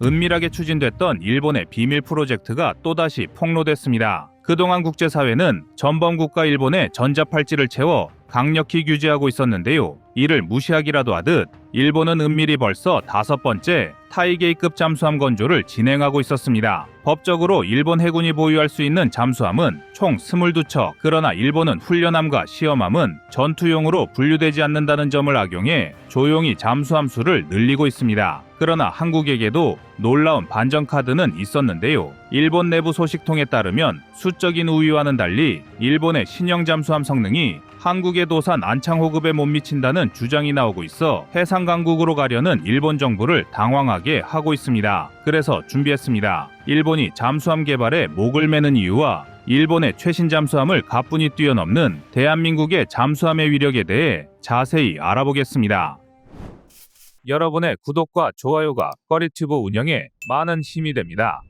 은밀하게 추진됐던 일본의 비밀 프로젝트가 또다시 폭로됐습니다. 그동안 국제사회는 전범국가 일본의 전자팔찌를 채워 강력히 규제하고 있었는데요. 이를 무시하기라도 하듯 일본은 은밀히 벌써 5번째 타이게이급 잠수함 건조를 진행하고 있었습니다. 법적으로 일본 해군이 보유할 수 있는 잠수함은 총 22척, 그러나 일본은 훈련함과 시험함은 전투용으로 분류되지 않는다는 점을 악용해 조용히 잠수함 수를 늘리고 있습니다. 그러나 한국에게도 놀라운 반전 카드는 있었는데요. 일본 내부 소식통에 따르면 수적인 우위와는 달리 일본의 신형 잠수함 성능이 한국의 도산 안창호급에 못 미친다는 주장이 나오고 있어 해상 강국으로 가려는 일본 정부를 당황하게 하고 있습니다. 그래서 준비했습니다. 일본이 잠수함 개발에 목을 매는 이유와 일본의 최신 잠수함을 가뿐히 뛰어넘는 대한민국의 잠수함의 위력에 대해 자세히 알아보겠습니다. 여러분의 구독과 좋아요가 꺼리튜브 운영에 많은 힘이 됩니다.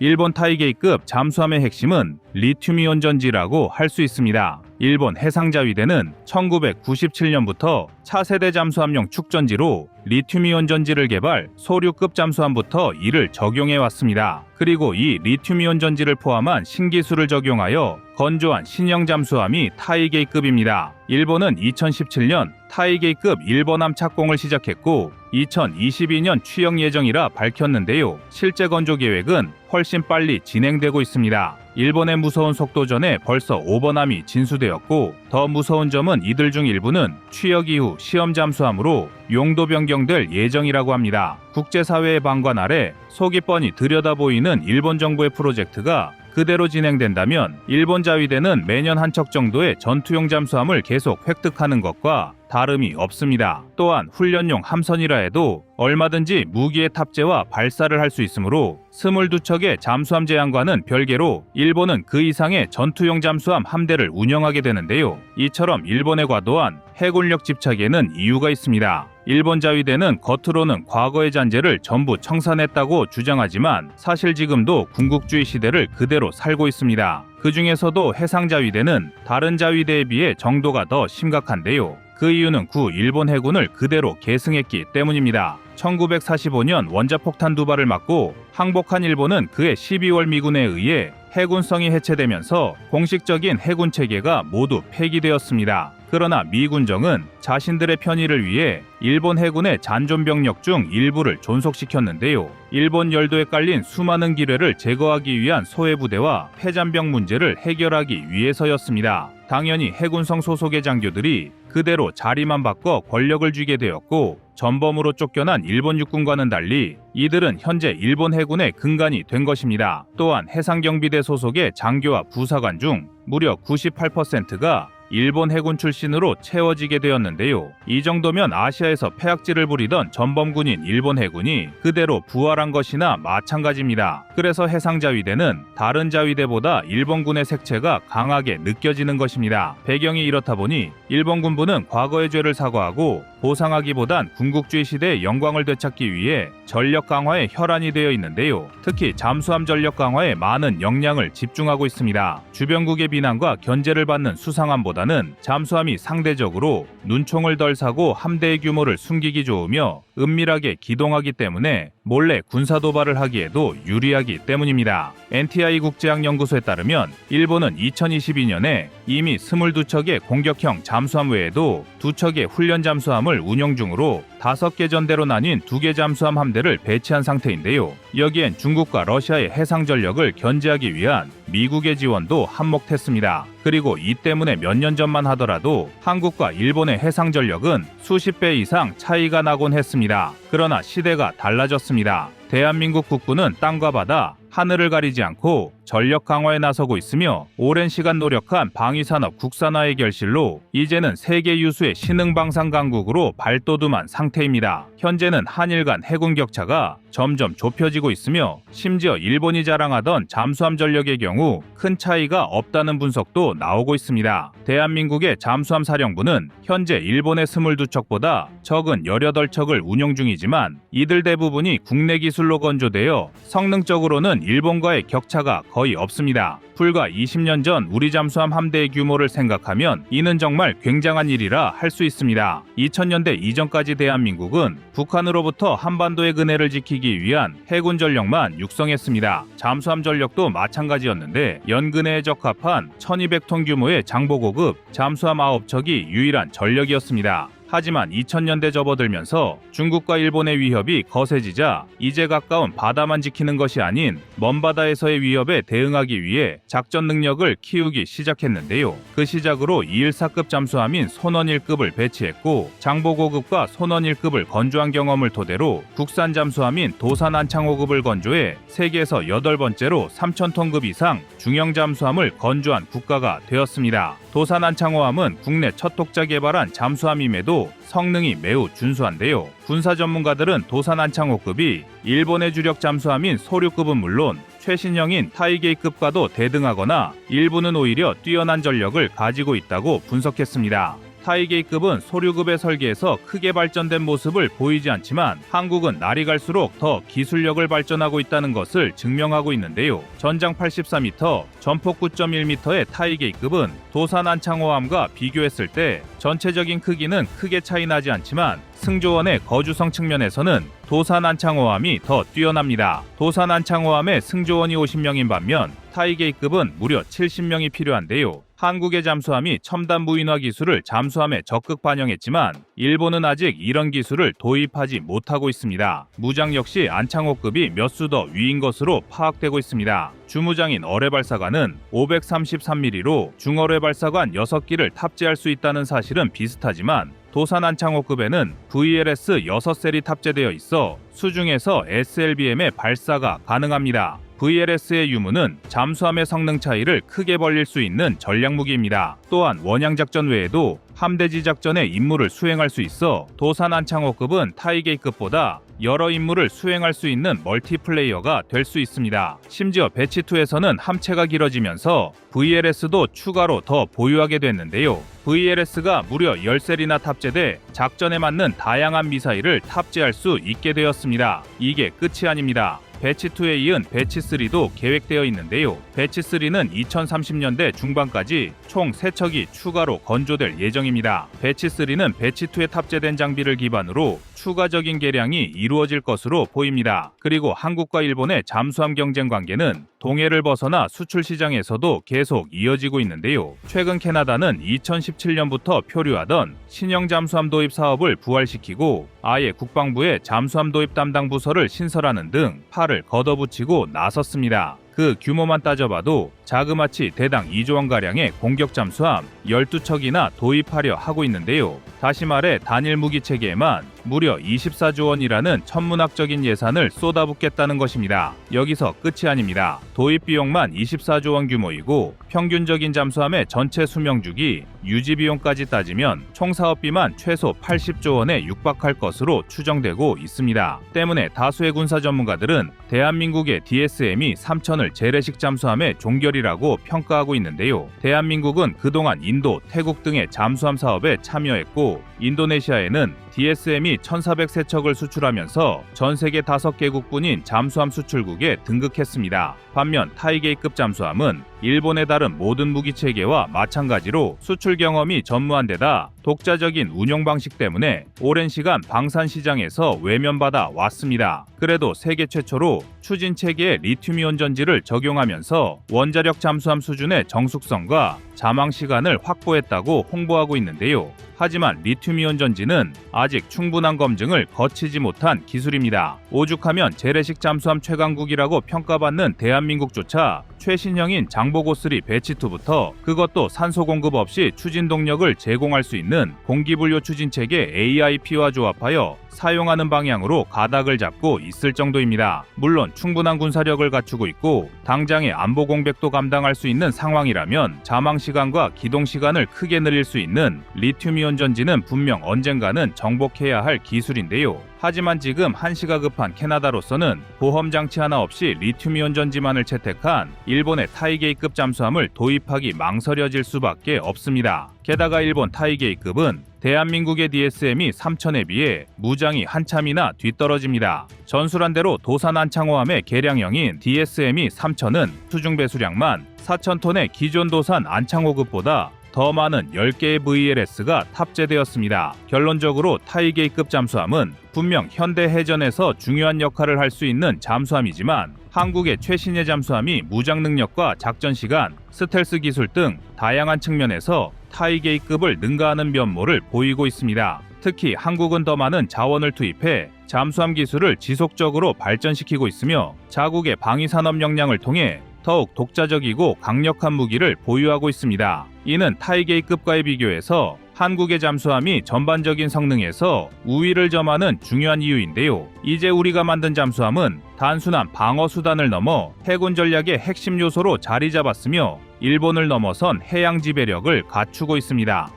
일본 타이게이급 잠수함의 핵심은 리튬이온 전지라고 할 수 있습니다. 일본 해상자위대는 1997년부터 차세대 잠수함용 축전지로 리튬이온 전지를 개발, 소류급 잠수함부터 이를 적용해 왔습니다. 그리고 이 리튬이온 전지를 포함한 신기술을 적용하여 건조한 신형 잠수함이 타이게이급입니다. 일본은 2017년 타이게이급 1번함 착공을 시작했고 2022년 취역 예정이라 밝혔는데요. 실제 건조 계획은 훨씬 빨리 진행되고 있습니다. 일본의 무서운 속도전에 벌써 5번함이 진수되었고 더 무서운 점은 이들 중 일부는 취역 이후 시험 잠수함으로 용도 변경될 예정이라고 합니다. 국제사회의 방관 아래 속이 뻔히 들여다보이는 일본 정부의 프로젝트가 그대로 진행된다면 일본 자위대는 매년 한 척 정도의 전투용 잠수함을 계속 획득하는 것과 다름이 없습니다. 또한 훈련용 함선이라 해도 얼마든지 무기의 탑재와 발사를 할 수 있으므로 22척의 잠수함 제한과는 별개로 일본은 그 이상의 전투용 잠수함 함대를 운영하게 되는데요. 이처럼 일본의 과도한 해군력 집착에는 이유가 있습니다. 일본 자위대는 겉으로는 과거의 잔재를 전부 청산했다고 주장하지만 사실 지금도 군국주의 시대를 그대로 살고 있습니다. 그 중에서도 해상자위대는 다른 자위대에 비해 정도가 더 심각한데요. 그 이유는 구 일본 해군을 그대로 계승했기 때문입니다. 1945년 원자폭탄 2발을 맞고 항복한 일본은 그해 12월 미군에 의해 해군성이 해체되면서 공식적인 해군 체계가 모두 폐기되었습니다. 그러나 미군정은 자신들의 편의를 위해 일본 해군의 잔존 병력 중 일부를 존속시켰는데요. 일본 열도에 깔린 수많은 기뢰를 제거하기 위한 소해부대와 폐잔병 문제를 해결하기 위해서였습니다. 당연히 해군성 소속의 장교들이 그대로 자리만 바꿔 권력을 쥐게 되었고 전범으로 쫓겨난 일본 육군과는 달리 이들은 현재 일본 해군의 근간이 된 것입니다. 또한 해상경비대 소속의 장교와 부사관 중 무려 98%가 일본 해군 출신으로 채워지게 되었는데요. 이 정도면 아시아에서 폐악질을 부리던 전범군인 일본 해군이 그대로 부활한 것이나 마찬가지입니다. 그래서 해상자위대는 다른 자위대보다 일본군의 색채가 강하게 느껴지는 것입니다. 배경이 이렇다 보니 일본 군부는 과거의 죄를 사과하고 보상하기보단 군국주의 시대의 영광을 되찾기 위해 전력 강화에 혈안이 되어 있는데요. 특히 잠수함 전력 강화에 많은 역량을 집중하고 있습니다. 주변국의 비난과 견제를 받는 수상함보다는 잠수함이 상대적으로 눈총을 덜 사고 함대의 규모를 숨기기 좋으며 은밀하게 기동하기 때문에 몰래 군사 도발을 하기에도 유리하기 때문입니다. NTI 국제학연구소에 따르면 일본은 2022년에 이미 22척의 공격형 잠수함 외에도 2척의 훈련 잠수함을 운영 중으로 5개 전대로 나뉜 2개 잠수함 함대를 배치한 상태인데요. 여기엔 중국과 러시아의 해상 전력을 견제하기 위한 미국의 지원도 한몫했습니다. 그리고 이 때문에 몇 년 전만 하더라도 한국과 일본의 해상 전력은 수십 배 이상 차이가 나곤 했습니다. 그러나 시대가 달라졌습니다. 대한민국 국군은 땅과 바다, 하늘을 가리지 않고 전력 강화에 나서고 있으며 오랜 시간 노력한 방위산업 국산화의 결실로 이제는 세계 유수의 신흥방산 강국으로 발돋움한 상태입니다. 현재는 한일 간 해군 격차가 점점 좁혀지고 있으며 심지어 일본이 자랑하던 잠수함 전력의 경우 경우 큰 차이가 없다는 분석도 나오고 있습니다. 대한민국의 잠수함 사령부는 현재 일본의 22척보다 적은 18척을 운용 중이지만 이들 대부분이 국내 기술로 건조되어 성능적으로는 일본과의 격차가 거의 없습니다. 불과 20년 전 우리 잠수함 함대의 규모를 생각하면 이는 정말 굉장한 일이라 할 수 있습니다. 2000년대 이전까지 대한민국은 북한으로부터 한반도의 근해를 지키기 위한 해군 전력만 육성했습니다. 잠수함 전력도 마찬가지였는데 연근해에 적합한 1200톤 규모의 장보고급 잠수함 9척이 유일한 전력이었습니다. 하지만 2000년대 접어들면서 중국과 일본의 위협이 거세지자 이제 가까운 바다만 지키는 것이 아닌 먼 바다에서의 위협에 대응하기 위해 작전 능력을 키우기 시작했는데요. 그 시작으로 214급 잠수함인 손원 1급을 배치했고 장보고급과 손원 1급을 건조한 경험을 토대로 국산 잠수함인 도산 안창호급을 건조해 세계에서 8번째로 3000톤급 이상 중형 잠수함을 건조한 국가가 되었습니다. 도산 안창호함은 국내 첫 독자 개발한 잠수함임에도 성능이 매우 준수한데요. 군사 전문가들은 도산 안창호급이 일본의 주력 잠수함인 소류급은 물론 최신형인 타이게이급과도 대등하거나 일부는 오히려 뛰어난 전력을 가지고 있다고 분석했습니다. 타이게이급은 소류급의 설계에서 크게 발전된 모습을 보이지 않지만 한국은 날이 갈수록 더 기술력을 발전하고 있다는 것을 증명하고 있는데요. 전장 84m, 전폭 9.1m의 타이게이급은 도산 안창호함과 비교했을 때 전체적인 크기는 크게 차이 나지 않지만 승조원의 거주성 측면에서는 도산 안창호함이 더 뛰어납니다. 도산 안창호함의 승조원이 50명인 반면 타이게이급은 무려 70명이 필요한데요. 한국의 잠수함이 첨단 무인화 기술을 잠수함에 적극 반영했지만 일본은 아직 이런 기술을 도입하지 못하고 있습니다. 무장 역시 안창호급이 몇 수 더 위인 것으로 파악되고 있습니다. 주무장인 어뢰발사관은 533mm로 중어뢰발사관 6기를 탑재할 수 있다는 사실은 비슷하지만 도산 안창호급에는 VLS 6셀이 탑재되어 있어 수중에서 SLBM의 발사가 가능합니다. VLS의 유무는 잠수함의 성능 차이를 크게 벌릴 수 있는 전략무기입니다. 또한 원양작전 외에도 함대지 작전의 임무를 수행할 수 있어 도산 안창호급은 타이게이급보다 여러 임무를 수행할 수 있는 멀티플레이어가 될 수 있습니다. 심지어 배치2에서는 함체가 길어지면서 VLS도 추가로 더 보유하게 됐는데요. VLS가 무려 10셀이나 탑재돼 작전에 맞는 다양한 미사일을 탑재할 수 있게 되었습니다. 이게 끝이 아닙니다. 배치2에 이은 배치3도 계획되어 있는데요. 배치3는 2030년대 중반까지 총 3척이 추가로 건조될 예정입니다. 배치3는 배치2에 탑재된 장비를 기반으로 추가적인 개량이 이루어질 것으로 보입니다. 그리고 한국과 일본의 잠수함 경쟁 관계는 동해를 벗어나 수출 시장에서도 계속 이어지고 있는데요. 최근 캐나다는 2017년부터 표류하던 신형 잠수함 도입 사업을 부활시키고 아예 국방부에 잠수함 도입 담당 부서를 신설하는 등 팔을 걷어붙이고 나섰습니다. 그 규모만 따져봐도 자그마치 대당 2조 원가량의 공격 잠수함 12척이나 도입하려 하고 있는데요. 다시 말해 단일 무기 체계에만 무려 24조 원이라는 천문학적인 예산을 쏟아붓겠다는 것입니다. 여기서 끝이 아닙니다. 도입 비용만 24조 원 규모이고 평균적인 잠수함의 전체 수명주기, 유지 비용까지 따지면 총 사업비만 최소 80조 원에 육박할 것으로 추정되고 있습니다. 때문에 다수의 군사 전문가들은 대한민국의 DSM이 3000을 재래식 잠수함의 종결이라고 평가하고 있는데요. 대한민국은 그동안 인도, 태국 등의 잠수함 사업에 참여했고 인도네시아에는 DSM이 1403척을 수출하면서 전 세계 5개국뿐인 잠수함 수출국에 등극했습니다. 반면 타이게이급 잠수함은 일본에 다른 모든 무기체계와 마찬가지로 수출 경험이 전무한 데다 독자적인 운용 방식 때문에 오랜 시간 방산 시장에서 외면받아 왔습니다. 그래도 세계 최초로 추진체계의 리튬이온 전지를 적용하면서 원자력 잠수함 수준의 정숙성과 자망 시간을 확보했다고 홍보하고 있는데요. 하지만 리튬이온 전지는 아직 충분한 검증을 거치지 못한 기술입니다. 오죽하면 재래식 잠수함 최강국이라고 평가받는 대한민국조차 최신형인 장보고3 배치2부터 그것도 산소 공급 없이 추진 동력을 제공할 수 있는 공기분료 추진체계 AIP와 조합하여 사용하는 방향으로 가닥을 잡고 있을 정도입니다. 물론 충분한 군사력을 갖추고 있고 당장의 안보 공백도 감당할 수 있는 상황이라면 자망 시간 시간과 기동 시간을 크게 늘릴 수 있는 리튬이온 전지는 분명 언젠가는 정복해야 할 기술인데요. 하지만 지금 한시가 급한 캐나다로서는 보험 장치 하나 없이 리튬이온 전지만을 채택한 일본의 타이게이급 잠수함을 도입하기 망설여질 수밖에 없습니다. 게다가 일본 타이게이급은 대한민국의 DSM이 3000에 비해 무장이 한참이나 뒤떨어집니다. 전술한대로 도산 안창호함의 개량형인 DSM이 3000은 수중 배수량만 4000톤의 기존 도산 안창호급보다 더 많은 10개의 VLS가 탑재되었습니다. 결론적으로 타이게이급 잠수함은 분명 현대 해전에서 중요한 역할을 할 수 있는 잠수함이지만 한국의 최신의 잠수함이 무장 능력과 작전 시간, 스텔스 기술 등 다양한 측면에서 타이게이급을 능가하는 면모를 보이고 있습니다. 특히 한국은 더 많은 자원을 투입해 잠수함 기술을 지속적으로 발전시키고 있으며 자국의 방위산업 역량을 통해 더욱 독자적이고 강력한 무기를 보유하고 있습니다. 이는 타이게이급과의 비교에서 한국의 잠수함이 전반적인 성능에서 우위를 점하는 중요한 이유인데요. 이제 우리가 만든 잠수함은 단순한 방어 수단을 넘어 해군 전략의 핵심 요소로 자리 잡았으며 일본을 넘어선 해양 지배력을 갖추고 있습니다.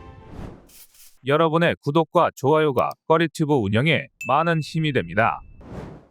여러분의 구독과 좋아요가 꺼리튜브 운영에 많은 힘이 됩니다.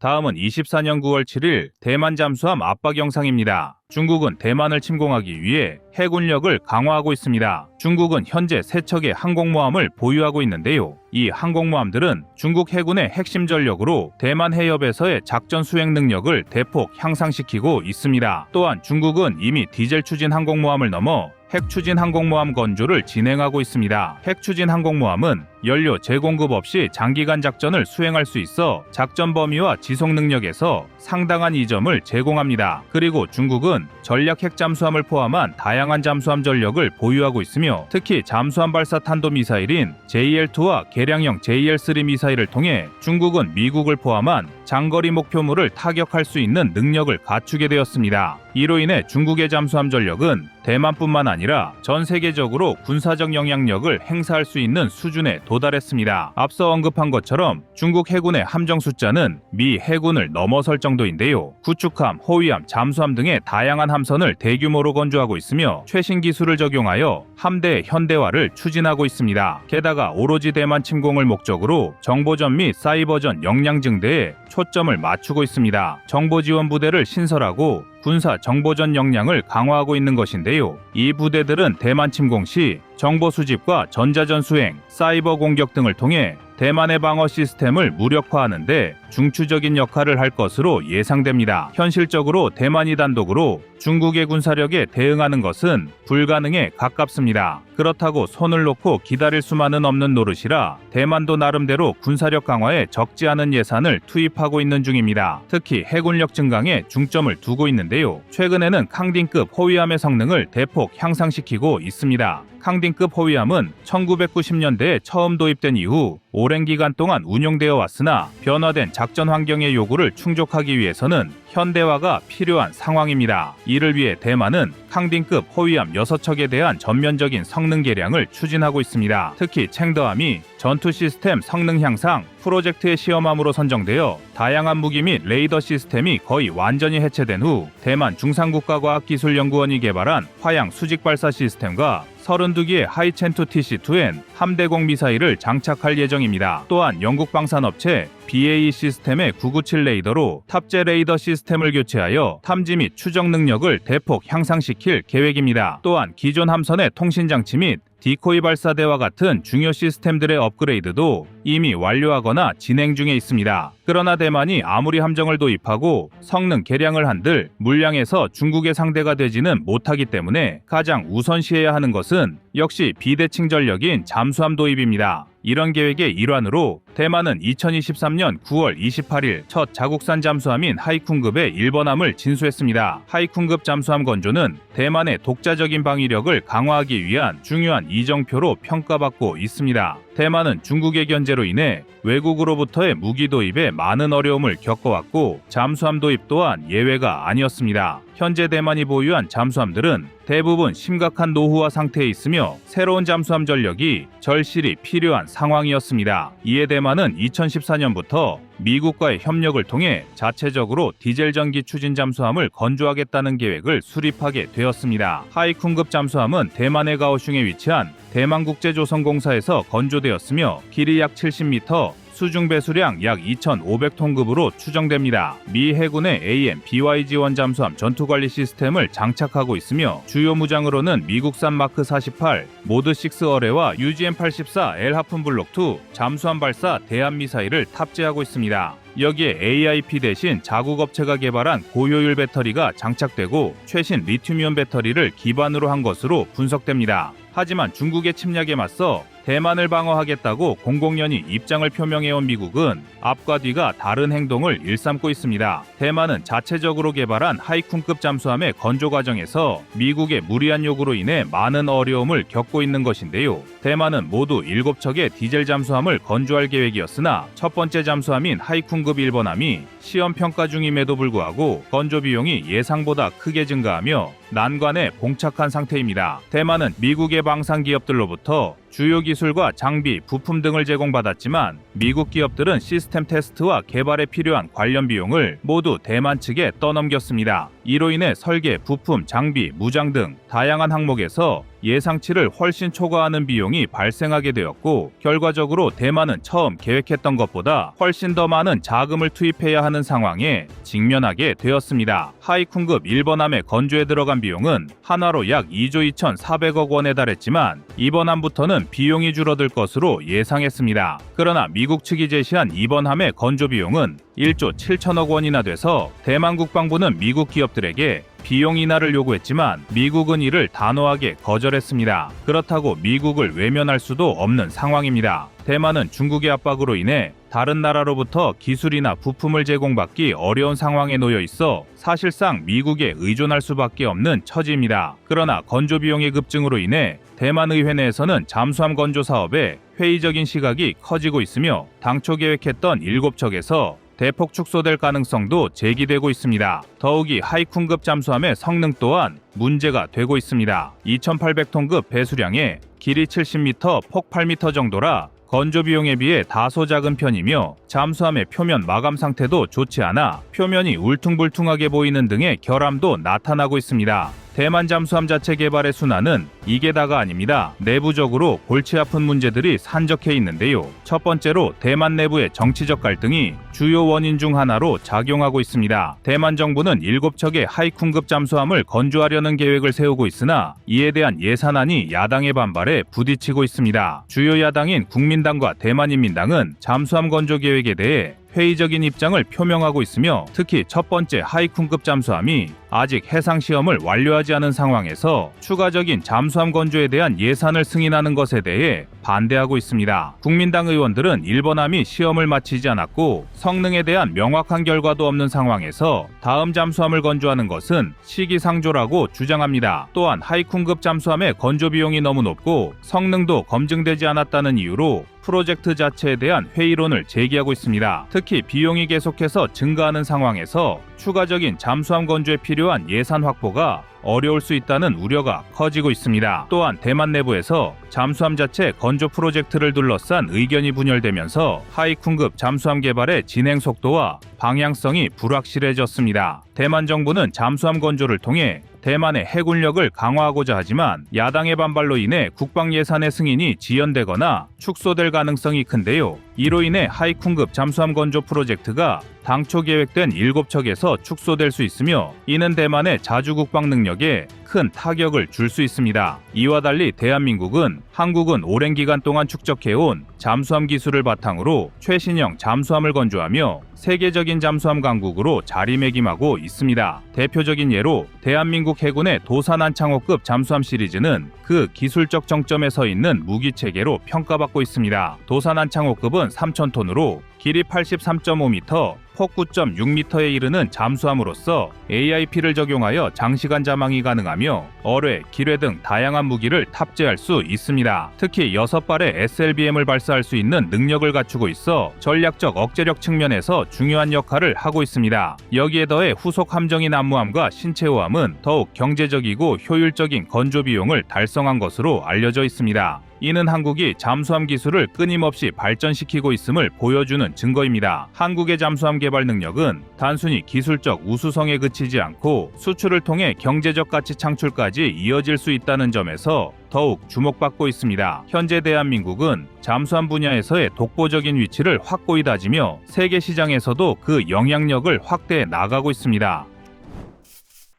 다음은 24년 9월 7일 대만 잠수함 압박 영상입니다. 중국은 대만을 침공하기 위해 해군력을 강화하고 있습니다. 중국은 현재 3척의 항공모함을 보유하고 있는데요. 이 항공모함들은 중국 해군의 핵심 전력으로 대만 해협에서의 작전 수행 능력을 대폭 향상시키고 있습니다. 또한 중국은 이미 디젤 추진 항공모함을 넘어 핵추진 항공모함 건조를 진행하고 있습니다. 핵추진 항공모함은 연료 재공급 없이 장기간 작전을 수행할 수 있어 작전 범위와 지속 능력에서 상당한 이점을 제공합니다. 그리고 중국은 전략 핵잠수함을 포함한 다양한 잠수함 전력을 보유하고 있으며 특히 잠수함 발사 탄도미사일인 JL-2와 개량형 JL-3 미사일을 통해 중국은 미국을 포함한 장거리 목표물을 타격할 수 있는 능력을 갖추게 되었습니다. 이로 인해 중국의 잠수함 전력은 대만뿐만 아니라 전 세계적으로 군사적 영향력을 행사할 수 있는 수준에 도달했습니다. 앞서 언급한 것처럼 중국 해군의 함정 숫자는 미 해군을 넘어설 정도인데요. 구축함, 호위함, 잠수함 등의 다양한 함선을 대규모로 건조하고 있으며 최신 기술을 적용하여 함대의 현대화를 추진하고 있습니다. 게다가 오로지 대만 침공을 목적으로 정보전 및 사이버전 역량 증대에 초점을 맞추고 있습니다. 정보지원 부대를 신설하고 군사 정보전 역량을 강화하고 있는 것인데요. 이 부대들은 대만 침공 시 정보 수집과 전자전 수행, 사이버 공격 등을 통해 대만의 방어 시스템을 무력화하는 데 중추적인 역할을 할 것으로 예상됩니다. 현실적으로 대만이 단독으로 중국의 군사력에 대응하는 것은 불가능에 가깝습니다. 그렇다고 손을 놓고 기다릴 수만은 없는 노릇이라 대만도 나름대로 군사력 강화에 적지 않은 예산을 투입하고 있는 중입니다. 특히 해군력 증강에 중점을 두고 있는데요. 최근에는 캉딩급 호위함의 성능을 대폭 향상시키고 있습니다. 캉딩급 호위함은 1990년대에 처음 도입된 이후 오랜 기간 동안 운용되어 왔으나 변화된 작전 환경의 요구를 충족하기 위해서는 현대화가 필요한 상황입니다. 이를 위해 대만은 캉딩급 호위함 6척에 대한 전면적인 성능 개량을 추진하고 있습니다. 특히 챙더함이 전투 시스템 성능 향상 프로젝트의 시험함으로 선정되어 다양한 무기 및 레이더 시스템이 거의 완전히 해체된 후 대만 중산국가과학기술연구원이 개발한 화양 수직 발사 시스템과 32기의 하이첸투 TC-2N 함대공 미사일을 장착할 예정입니다. 또한 영국 방산업체 BAE 시스템의 997 레이더로 탑재 레이더 시스템을 교체하여 탐지 및 추적 능력을 대폭 향상시킬 계획입니다. 또한 기존 함선의 통신장치 및 디코이 발사대와 같은 중요 시스템들의 업그레이드도 이미 완료하거나 진행 중에 있습니다. 그러나 대만이 아무리 함정을 도입하고 성능 개량을 한들 물량에서 중국의 상대가 되지는 못하기 때문에 가장 우선시해야 하는 것은 역시 비대칭 전력인 잠수함 도입입니다. 이런 계획의 일환으로 대만은 2023년 9월 28일 첫 자국산 잠수함인 하이쿤급의 일본함을 진수했습니다. 하이쿤급 잠수함 건조는 대만의 독자적인 방위력을 강화하기 위한 중요한 이정표로 평가받고 있습니다. 대만은 중국의 견제로 인해 외국으로부터의 무기 도입에 많은 어려움을 겪어왔고 잠수함 도입 또한 예외가 아니었습니다. 현재 대만이 보유한 잠수함들은 대부분 심각한 노후화 상태에 있으며 새로운 잠수함 전력이 절실히 필요한 상황이었습니다. 이에 대만 대만은 2014년부터 미국과의 협력을 통해 자체적으로 디젤 전기 추진 잠수함을 건조하겠다는 계획을 수립하게 되었습니다. 하이쿰급 잠수함은 대만의 가오슝에 위치한 대만국제조선공사에서 건조되었으며 길이 약 70m, 수중 배수량 약 2,500톤급으로 추정됩니다. 미 해군의 AMBYG-1 잠수함 전투관리 시스템을 장착하고 있으며 주요 무장으로는 미국산 마크 48, 모드 6 어뢰와 UGM-84 L 하푼블록2 잠수함 발사 대함미사일을 탑재하고 있습니다. 여기에 AIP 대신 자국업체가 개발한 고효율 배터리가 장착되고 최신 리튬이온 배터리를 기반으로 한 것으로 분석됩니다. 하지만 중국의 침략에 맞서 대만을 방어하겠다고 공공연히 입장을 표명해온 미국은 앞과 뒤가 다른 행동을 일삼고 있습니다. 대만은 자체적으로 개발한 하이쿰급 잠수함의 건조 과정에서 미국의 무리한 요구로 인해 많은 어려움을 겪고 있는 것인데요. 대만은 모두 7척의 디젤 잠수함을 건조할 계획이었으나 첫 번째 잠수함인 하이쿰급 1번함이 시험 평가 중임에도 불구하고 건조 비용이 예상보다 크게 증가하며 난관에 봉착한 상태입니다. 대만은 미국의 방산 기업들로부터 주요 기술과 장비, 부품 등을 제공받았지만 미국 기업들은 시스템 테스트와 개발에 필요한 관련 비용을 모두 대만 측에 떠넘겼습니다. 이로 인해 설계, 부품, 장비, 무장 등 다양한 항목에서 예상치를 훨씬 초과하는 비용이 발생하게 되었고 결과적으로 대만은 처음 계획했던 것보다 훨씬 더 많은 자금을 투입해야 하는 상황에 직면하게 되었습니다. 하이쿰급 1번함의 건조에 들어간 비용은 한화로 약 2조 2,400억 원에 달했지만 이번 함부터는 비용이 줄어들 것으로 예상했습니다. 그러나 미국 측이 제시한 이번 함의 건조 비용은 1조 7천억 원이나 돼서 대만 국방부는 미국 기업들에게 비용 인하를 요구했지만 미국은 이를 단호하게 거절했습니다. 그렇다고 미국을 외면할 수도 없는 상황입니다. 대만은 중국의 압박으로 인해 다른 나라로부터 기술이나 부품을 제공받기 어려운 상황에 놓여 있어 사실상 미국에 의존할 수밖에 없는 처지입니다. 그러나 건조 비용의 급증으로 인해 대만 의회 내에서는 잠수함 건조 사업에 회의적인 시각이 커지고 있으며 당초 계획했던 7척에서 대폭 축소될 가능성도 제기되고 있습니다. 더욱이 하이쿰급 잠수함의 성능 또한 문제가 되고 있습니다. 2,800톤급 배수량에 길이 70m, 폭 8m 정도라 건조 비용에 비해 다소 작은 편이며 잠수함의 표면 마감 상태도 좋지 않아 표면이 울퉁불퉁하게 보이는 등의 결함도 나타나고 있습니다. 대만 잠수함 자체 개발의 순환은 이게 다가 아닙니다. 내부적으로 골치 아픈 문제들이 산적해 있는데요. 첫 번째로 대만 내부의 정치적 갈등이 주요 원인 중 하나로 작용하고 있습니다. 대만 정부는 7척의 하이쿰급 잠수함을 건조하려는 계획을 세우고 있으나 이에 대한 예산안이 야당의 반발에 부딪히고 있습니다. 주요 야당인 국민당과 대만인민당은 잠수함 건조 계획에 대해 회의적인 입장을 표명하고 있으며 특히 첫 번째 하이쿰급 잠수함이 아직 해상 시험을 완료하지 않은 상황에서 추가적인 잠수함 건조에 대한 예산을 승인하는 것에 대해 반대하고 있습니다. 국민당 의원들은 1번함이 시험을 마치지 않았고 성능에 대한 명확한 결과도 없는 상황에서 다음 잠수함을 건조하는 것은 시기상조라고 주장합니다. 또한 하이쿰급 잠수함의 건조 비용이 너무 높고 성능도 검증되지 않았다는 이유로 프로젝트 자체에 대한 회의론을 제기하고 있습니다. 특히 비용이 계속해서 증가하는 상황에서 추가적인 잠수함 건조에 필요한 예산 확보가 어려울 수 있다는 우려가 커지고 있습니다. 또한 대만 내부에서 잠수함 자체 건조 프로젝트를 둘러싼 의견이 분열되면서 하이쿰급 잠수함 개발의 진행 속도와 방향성이 불확실해졌습니다. 대만 정부는 잠수함 건조를 통해 대만의 해군력을 강화하고자 하지만 야당의 반발로 인해 국방 예산의 승인이 지연되거나 축소될 가능성이 큰데요. 이로 인해 하이쿰급 잠수함 건조 프로젝트가 당초 계획된 7척에서 축소될 수 있으며 이는 대만의 자주 국방 능력에 큰 타격을 줄 수 있습니다. 이와 달리 대한민국은 한국은 오랜 기간 동안 축적해온 잠수함 기술을 바탕으로 최신형 잠수함을 건조하며 세계적인 잠수함 강국으로 자리매김하고 있습니다. 대표적인 예로 대한민국 해군의 도산안창호급 잠수함 시리즈는 그 기술적 정점에 서 있는 무기 체계로 평가받고 있습니다. 도산안창호급은 3,000톤으로 길이 83.5m, 폭 9.6m에 이르는 잠수함으로써 AIP를 적용하여 장시간 자망이 가능하며 어뢰, 기뢰 등 다양한 무기를 탑재할 수 있습니다. 특히 6발의 SLBM을 발사할 수 있는 능력을 갖추고 있어 전략적 억제력 측면에서 중요한 역할을 하고 있습니다. 여기에 더해 후속 함정인 암무함과 신체호함은 더욱 경제적이고 효율적인 건조 비용을 달성한 것으로 알려져 있습니다. 이는 한국이 잠수함 기술을 끊임없이 발전시키고 있음을 보여주는 증거입니다. 한국의 잠수함 개발 능력은 단순히 기술적 우수성에 그치지 않고 수출을 통해 경제적 가치 창출까지 이어질 수 있다는 점에서 더욱 주목받고 있습니다. 현재 대한민국은 잠수함 분야에서의 독보적인 위치를 확고히 다지며 세계 시장에서도 그 영향력을 확대해 나가고 있습니다.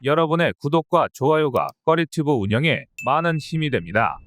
여러분의 구독과 좋아요가 꺼리튜브 운영에 많은 힘이 됩니다.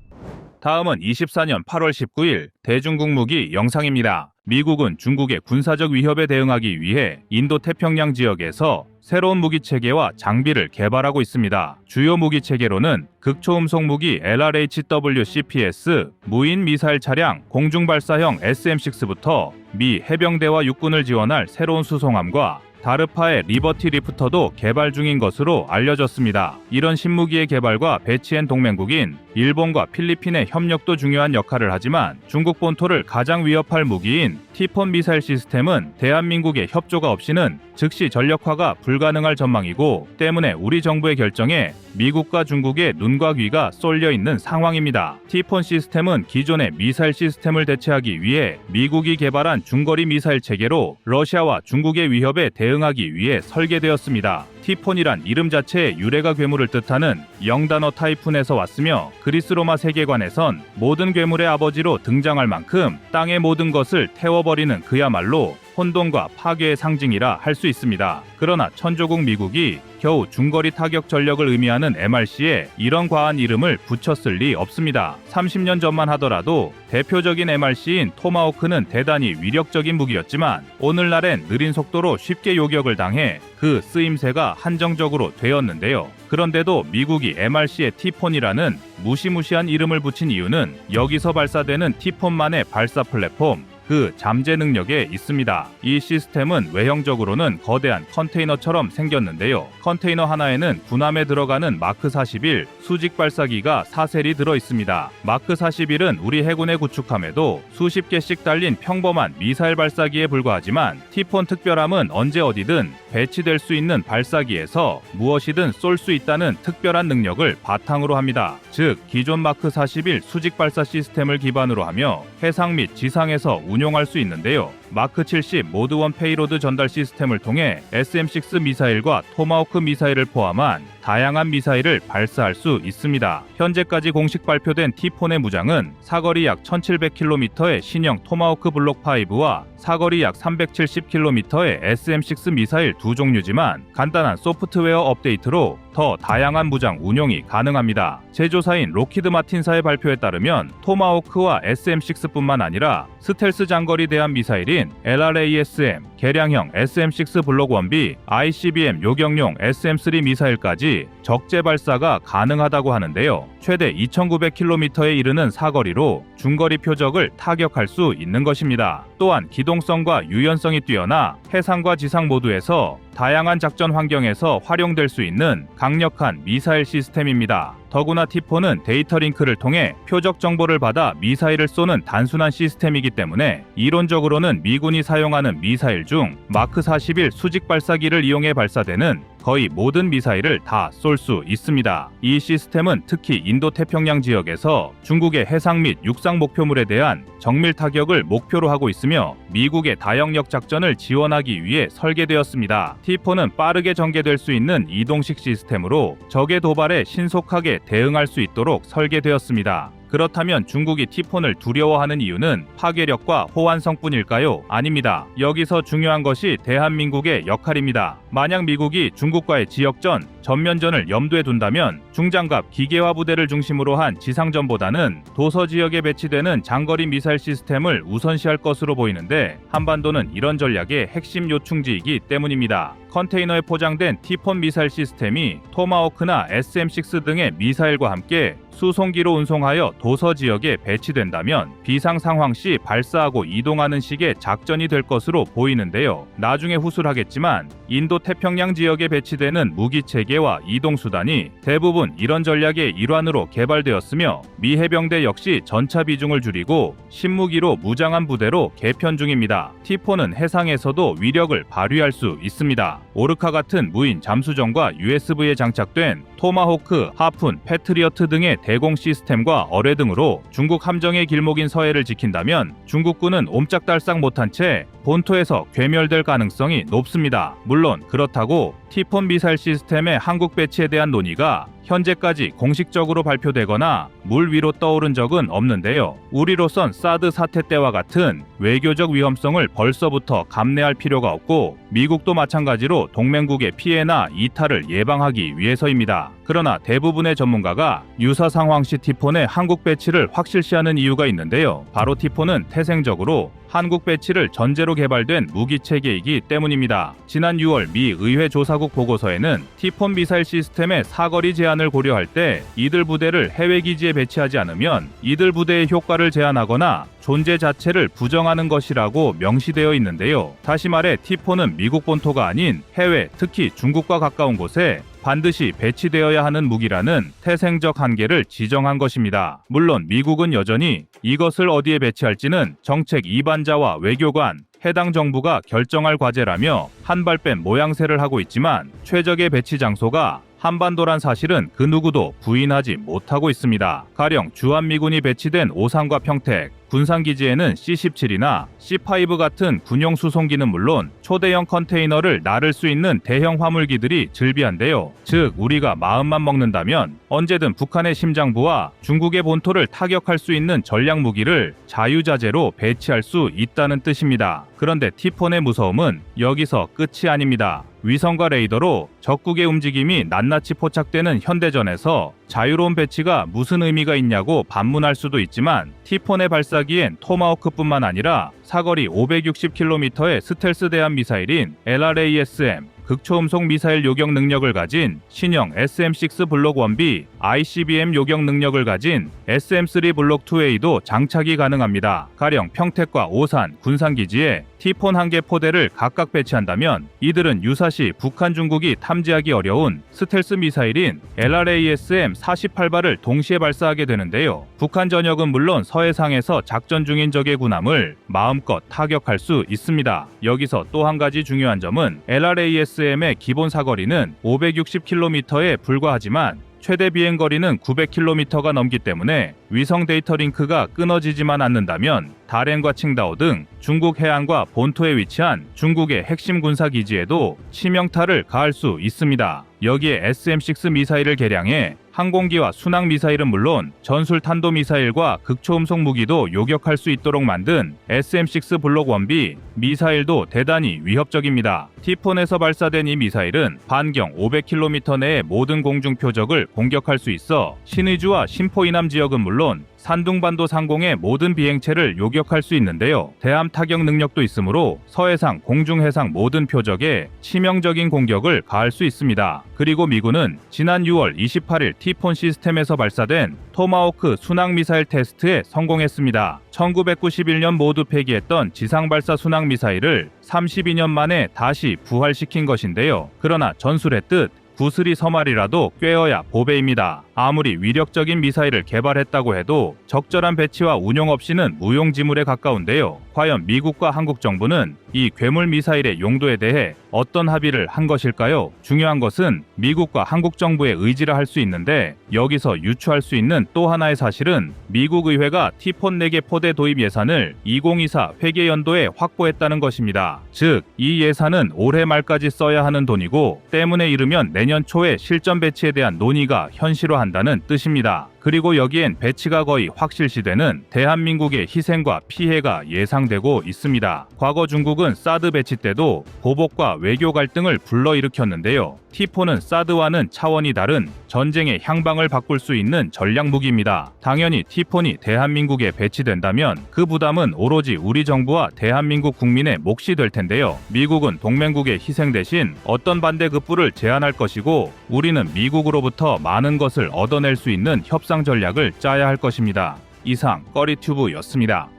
다음은 24년 8월 19일 대중국 무기 영상입니다. 미국은 중국의 군사적 위협에 대응하기 위해 인도-태평양 지역에서 새로운 무기체계와 장비를 개발하고 있습니다. 주요 무기체계로는 극초음속 무기 LRHWCPS, 무인 미사일 차량 공중발사형 SM-6부터 미 해병대와 육군을 지원할 새로운 수송함과 다르파의 리버티 리프터도 개발 중인 것으로 알려졌습니다. 이런 신무기의 개발과 배치엔 동맹국인 일본과 필리핀의 협력도 중요한 역할을 하지만 중국 본토를 가장 위협할 무기인 티폰 미사일 시스템은 대한민국의 협조가 없이는 즉시 전력화가 불가능할 전망이고 때문에 우리 정부의 결정에 미국과 중국의 눈과 귀가 쏠려 있는 상황입니다. 티폰 시스템은 기존의 미사일 시스템을 대체하기 위해 미국이 개발한 중거리 미사일 체계로 러시아와 중국의 위협에 대응하기 위해 설계되었습니다. 티폰이란 이름 자체의 유래가 괴물을 뜻하는 영단어 타이푼에서 왔으며 그리스 로마 세계관에선 모든 괴물의 아버지로 등장할 만큼 땅의 모든 것을 태워버리는 그야말로 혼돈과 파괴의 상징이라 할 수 있습니다. 그러나 천조국 미국이 겨우 중거리 타격 전력을 의미하는 MRC에 이런 과한 이름을 붙였을 리 없습니다. 30년 전만 하더라도 대표적인 MRC인 토마호크는 대단히 위력적인 무기였지만 오늘날엔 느린 속도로 쉽게 요격을 당해 그 쓰임새가 한정적으로 되었는데요. 그런데도 미국이 MRC에 티폰이라는 무시무시한 이름을 붙인 이유는 여기서 발사되는 티폰만의 발사 플랫폼, 그 잠재 능력에 있습니다. 이 시스템은 외형적으로는 거대한 컨테이너처럼 생겼는데요. 컨테이너 하나에는 군함에 들어가는 마크 41 수직 발사기가 4셀이 들어 있습니다. 마크 41은 우리 해군의 구축함에도 수십 개씩 달린 평범한 미사일 발사기에 불과하지만 티폰 특별함은 언제 어디든 배치될 수 있는 발사기에서 무엇이든 쏠 수 있다는 특별한 능력을 바탕으로 합니다. 즉, 기존 마크 41 수직 발사 시스템을 기반으로 하며 해상 및 지상에서 운용할 수 있는데요. 마크 70 모드 1 페이로드 전달 시스템을 통해 SM-6 미사일과 토마호크 미사일을 포함한 다양한 미사일을 발사할 수 있습니다. 현재까지 공식 발표된 티폰의 무장은 사거리 약 1700km의 신형 토마호크 블록 5와 사거리 약 370km의 SM-6 미사일 두 종류지만 간단한 소프트웨어 업데이트로 더 다양한 무장 운용이 가능합니다. 제조사인 로키드 마틴사의 발표에 따르면 토마호크와 SM-6뿐만 아니라 스텔스 장거리 대함 미사일인 LRASM, 개량형 SM-6 블록 1B, ICBM 요격용 SM-3 미사일까지 적재 발사가 가능하다고 하는데요. 최대 2900km에 이르는 사거리로 중거리 표적을 타격할 수 있는 것입니다. 또한 기동성과 유연성이 뛰어나 해상과 지상 모두에서 다양한 작전 환경에서 활용될 수 있는 강력한 미사일 시스템입니다. 더구나 티폰은 데이터 링크를 통해 표적 정보를 받아 미사일을 쏘는 단순한 시스템이기 때문에 이론적으로는 미군이 사용하는 미사일 중 마크 41 수직 발사기를 이용해 발사되는 거의 모든 미사일을 다 쏠 수 있습니다. 이 시스템은 특히 인도-태평양 지역에서 중국의 해상 및 육상 목표물에 대한 정밀 타격을 목표로 하고 있으며 미국의 다영역 작전을 지원하기 위해 설계되었습니다. 티폰은 빠르게 전개될 수 있는 이동식 시스템으로 적의 도발에 신속하게 대응할 수 있도록 설계되었습니다. 그렇다면 중국이 티폰을 두려워하는 이유는 파괴력과 호환성뿐일까요? 아닙니다. 여기서 중요한 것이 대한민국의 역할입니다. 만약 미국이 중국과의 지역전, 전면전을 염두에 둔다면 중장갑 기계화 부대를 중심으로 한 지상전보다는 도서 지역에 배치되는 장거리 미사일 시스템을 우선시할 것으로 보이는데 한반도는 이런 전략의 핵심 요충지이기 때문입니다. 컨테이너에 포장된 티폰 미사일 시스템이 토마호크나 SM-6 등의 미사일과 함께 수송기로 운송하여 도서 지역에 배치된다면 비상 상황 시 발사하고 이동하는 식의 작전이 될 것으로 보이는데요. 나중에 후술하겠지만 인도 태평양 지역에 배치되는 무기 체계와 이동 수단이 대부분 이런 전략의 일환으로 개발되었으며 미 해병대 역시 전차 비중을 줄이고 신무기로 무장한 부대로 개편 중입니다. T4는 해상에서도 위력을 발휘할 수 있습니다. 오르카 같은 무인 잠수정과 USV에 장착된 토마호크, 하푼, 패트리어트 등의 대공 시스템과 어뢰 등으로 중국 함정의 길목인 서해를 지킨다면 중국군은 옴짝달싹 못한 채 본토에서 괴멸될 가능성이 높습니다. 물론 그렇다고 티폰 미사일 시스템의 한국 배치에 대한 논의가 현재까지 공식적으로 발표되거나 물 위로 떠오른 적은 없는데요. 우리로선 사드 사태 때와 같은 외교적 위험성을 벌써부터 감내할 필요가 없고 미국도 마찬가지로 동맹국의 피해나 이탈을 예방하기 위해서입니다. 그러나 대부분의 전문가가 유사 상황 시 티폰의 한국 배치를 확실시하는 이유가 있는데요. 바로 티폰은 태생적으로 한국 배치를 전제로 개발된 무기체계이기 때문입니다. 지난 6월 미 의회 조사국 보고서에는 티폰 미사일 시스템의 사거리 제한을 고려할 때 이들 부대를 해외 기지에 배치하지 않으면 이들 부대의 효과를 제한하거나 존재 자체를 부정하는 것이라고 명시되어 있는데요. 다시 말해 T4는 미국 본토가 아닌 해외, 특히 중국과 가까운 곳에 반드시 배치되어야 하는 무기라는 태생적 한계를 지정한 것입니다. 물론 미국은 여전히 이것을 어디에 배치할지는 정책 이반자와 외교관, 해당 정부가 결정할 과제라며 한발 뺀 모양새를 하고 있지만 최적의 배치 장소가 한반도란 사실은 그 누구도 부인하지 못하고 있습니다. 가령 주한미군이 배치된 오산과 평택, 군산기지에는 C-17이나 C-5 같은 군용 수송기는 물론 초대형 컨테이너를 나를 수 있는 대형 화물기들이 즐비한데요. 즉 우리가 마음만 먹는다면 언제든 북한의 심장부와 중국의 본토를 타격할 수 있는 전략 무기를 자유자재로 배치할 수 있다는 뜻입니다. 그런데 T4의 무서움은 여기서 끝이 아닙니다. 위성과 레이더로 적국의 움직임이 낱낱이 포착되는 현대전에서 자유로운 배치가 무슨 의미가 있냐고 반문할 수도 있지만 T4의 발사기엔 토마호크뿐만 아니라 사거리 560km의 스텔스 대함 미사일인 LRASM, 극초음속 미사일 요격 능력을 가진 신형 SM-6 블록 1B, ICBM 요격 능력을 가진 SM-3 블록 2A도 장착이 가능합니다. 가령 평택과 오산, 군산기지에 T4 1개 포대를 각각 배치한다면 이들은 유사시 북한 중국이 탐지하기 어려운 스텔스 미사일인 LRASM 48발을 동시에 발사하게 되는데요. 북한 전역은 물론 서해상에서 작전 중인 적의 군함을 마음껏 타격할 수 있습니다. 여기서 또 한 가지 중요한 점은 LRASM의 기본 사거리는 560km에 불과하지만 최대 비행거리는 900km가 넘기 때문에 위성 데이터 링크가 끊어지지만 않는다면 다롄과 칭다오 등 중국 해안과 본토에 위치한 중국의 핵심 군사기지에도 치명타를 가할 수 있습니다. 여기에 SM-6 미사일을 개량해 항공기와 순항 미사일은 물론 전술 탄도 미사일과 극초음속 무기도 요격할 수 있도록 만든 SM-6 블록 1B 미사일도 대단히 위협적입니다. T4에서 발사된 이 미사일은 반경 500km 내의 모든 공중 표적을 공격할 수 있어 신의주와 신포 이남 지역은 물론 산둥반도 상공의 모든 비행체를 요격할 수 있는데요. 대함 타격 능력도 있으므로 서해상, 공중해상 모든 표적에 치명적인 공격을 가할 수 있습니다. 그리고 미군은 지난 6월 28일 T4 시스템에서 발사된 토마호크 순항 미사일 테스트에 성공했습니다. 1991년 모두 폐기했던 지상 발사 순항 미사일을 32년 만에 다시 부활시킨 것인데요. 그러나 전술의 뜻, 구슬이 서말이라도 꿰어야 보배입니다. 아무리 위력적인 미사일을 개발했다고 해도 적절한 배치와 운용 없이는 무용지물에 가까운데요. 과연 미국과 한국 정부는 이 괴물 미사일의 용도에 대해 어떤 합의를 한 것일까요? 중요한 것은 미국과 한국 정부의 의지라 할 수 있는데 여기서 유추할 수 있는 또 하나의 사실은 미국 의회가 T4 4개 포대 도입 예산을 2024 회계연도에 확보했다는 것입니다. 즉, 이 예산은 올해 말까지 써야 하는 돈이고 때문에 이르면 내년 초에 실전 배치에 대한 논의가 현실화한다는 뜻입니다. 그리고 여기엔 배치가 거의 확실시되는 대한민국의 희생과 피해가 예상되고 있습니다. 과거 중국은 사드 배치 때도 보복과 외교 갈등을 불러일으켰는데요. T4는 사드와는 차원이 다른 전쟁의 향방을 바꿀 수 있는 전략 무기입니다. 당연히 T4이 대한민국에 배치된다면 그 부담은 오로지 우리 정부와 대한민국 국민의 몫이 될 텐데요. 미국은 동맹국의 희생 대신 어떤 반대급부를 제안할 것이고 우리는 미국으로부터 많은 것을 얻어낼 수 있는 협상 전략을 짜야 할 것입니다. 이상 꺼리튜브였습니다.